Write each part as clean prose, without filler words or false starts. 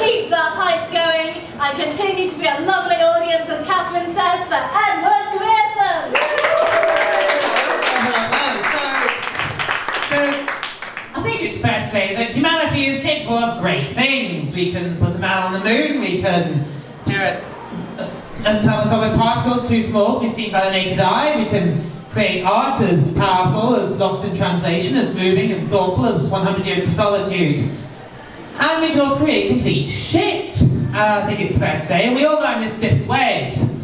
keep the hype going and continue to be a lovely audience, as Catherine says, for Edward Grierson. So, I think it's fair to say that humanity is capable of great things. We can put a man on the moon, we can do it atomic particles too small to be seen by the naked eye, we can create art as powerful, as lost in translation, as moving and thoughtful as 100 Years of Solitude. And we can also create complete shit. I think it's fair to say, and we all learn this in different ways.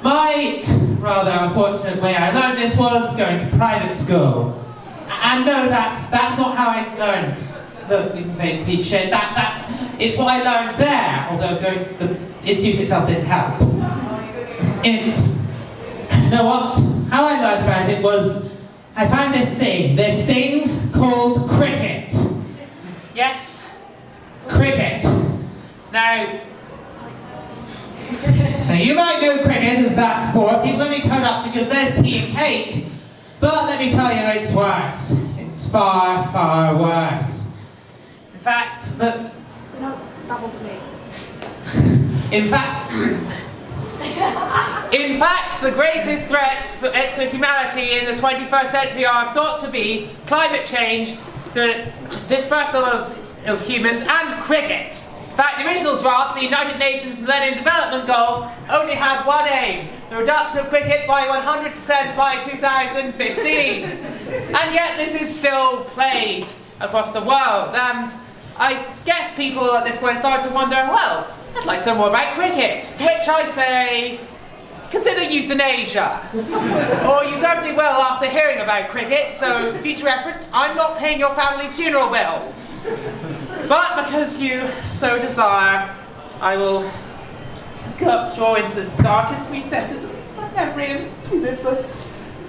My rather unfortunate way I learned this was going to private school. And no, that's not how I learned that we can create complete shit. It's what I learned there, although the institute itself didn't help. You know what? How I learned about it was, I found this thing called cricket. Yes, cricket. Now you might know cricket as that sport. People only turn up because there's tea and cake. But let me tell you, it's worse. It's far, far worse. In fact, No, that wasn't me. In fact, the greatest threats to humanity in the 21st century are thought to be climate change, the dispersal of humans, and cricket. In fact, the original draft of the United Nations Millennium Development Goals only had one aim: the reduction of cricket by 100% by 2015. And yet this is still played across the world, and I guess people at this point start to wonder, well, I'd like to know more about cricket. To which I say, consider euthanasia. Or you certainly will after hearing about cricket, so future reference, I'm not paying your family's funeral bills. But because you so desire, I will draw into the darkest recesses of my memory and live the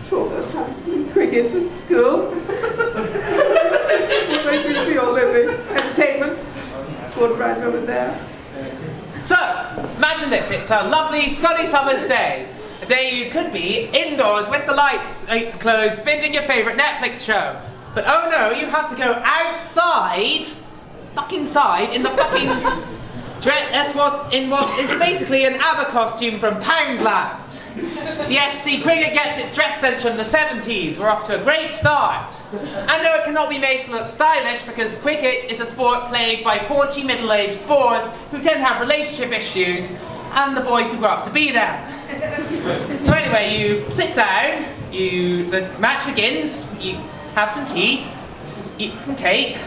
thought of having cricket at school. What makes me feel living? Entertainment. What brand over there? So, imagine this, it's a lovely sunny summer's day. A day you could be indoors with the lights closed, binging your favourite Netflix show. But oh no, you have to go outside, in the fucking in what is basically an ABBA costume from Poundland. Yes, see, cricket gets its dress sense from the 70s. We're off to a great start. And no, it cannot be made to look stylish because cricket is a sport played by paunchy middle-aged boors who tend to have relationship issues and the boys who grow up to be them. So anyway, you sit down, the match begins, you have some tea, eat some cake,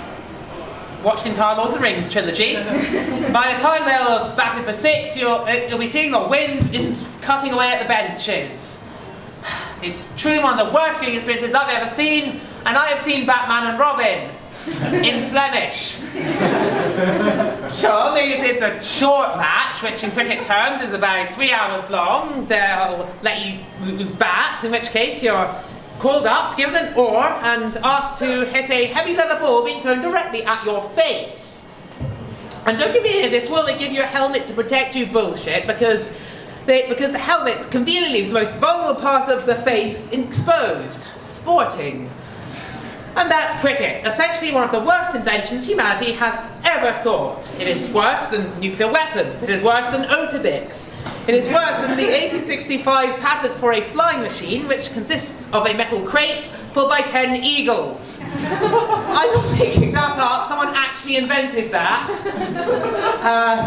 watch the entire Lord of the Rings trilogy. By the time they'll have batted for six, you'll be seeing the wind cutting away at the benches. It's truly one of the worst viewing experiences I've ever seen, and I have seen Batman and Robin in Flemish. So, if it's a short match, which in cricket terms is about 3 hours long, they'll let you bat, in which case you're called up, given an oar, and asked to hit a heavy leather ball being thrown directly at your face. And don't give me any of this, will they give you a helmet to protect you bullshit, because the helmet conveniently leaves the most vulnerable part of the face exposed. Sporting. And that's cricket, essentially one of the worst inventions humanity has ever thought. It is worse than nuclear weapons, it is worse than Otabix. It is worse than the 1865 patent for a flying machine, which consists of a metal crate pulled by 10 eagles. I'm not making that up, someone actually invented that.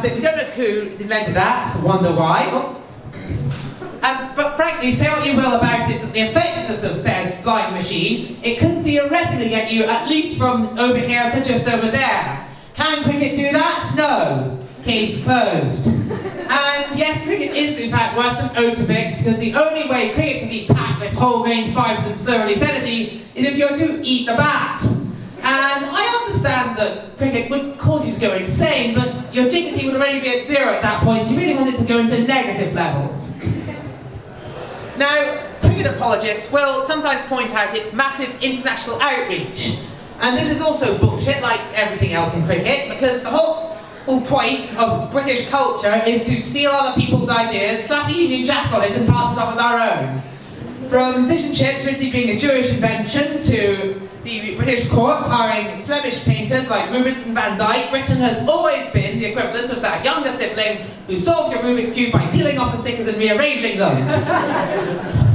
We don't know who invented that, wonder why. But frankly, say what you will about it, the effectiveness of said flying machine, it could theoretically get you at least from over here to just over there. Can cricket do that? No. Case closed. And yes, cricket is in fact worse than Otabix, because the only way cricket can be packed with whole grain fibres and slow release energy is if you're to eat the bat. And I understand that cricket would cause you to go insane, but your dignity would already be at zero at that point. You really want it to go into negative levels. Now, cricket apologists will sometimes point out its massive international outreach. And this is also bullshit, like everything else in cricket, because the whole point of British culture is to steal other people's ideas, slap a Union Jack on it, and pass it off as our own. From fish and chips originally being a Jewish invention to the British court hiring Flemish painters like Rubens and Van Dyck, Britain has always been the equivalent of that younger sibling who solved your Rubik's Cube by peeling off the stickers and rearranging them.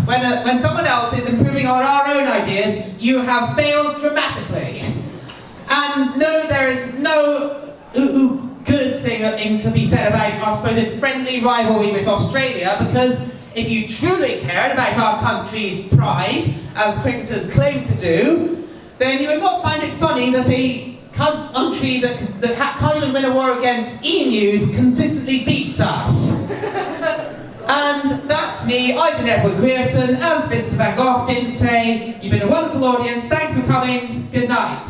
When someone else is improving on our own ideas, you have failed dramatically. And no, there is no good thing to be said about our supposed friendly rivalry with Australia, because if you truly cared about our country's pride, as cricketers claim to do, then you would not find it funny that a country that can't even win a war against emus consistently beats us. And that's me. I've been Edward Grierson. As Vincent van Gogh didn't say, you've been a wonderful audience. Thanks for coming. Good night.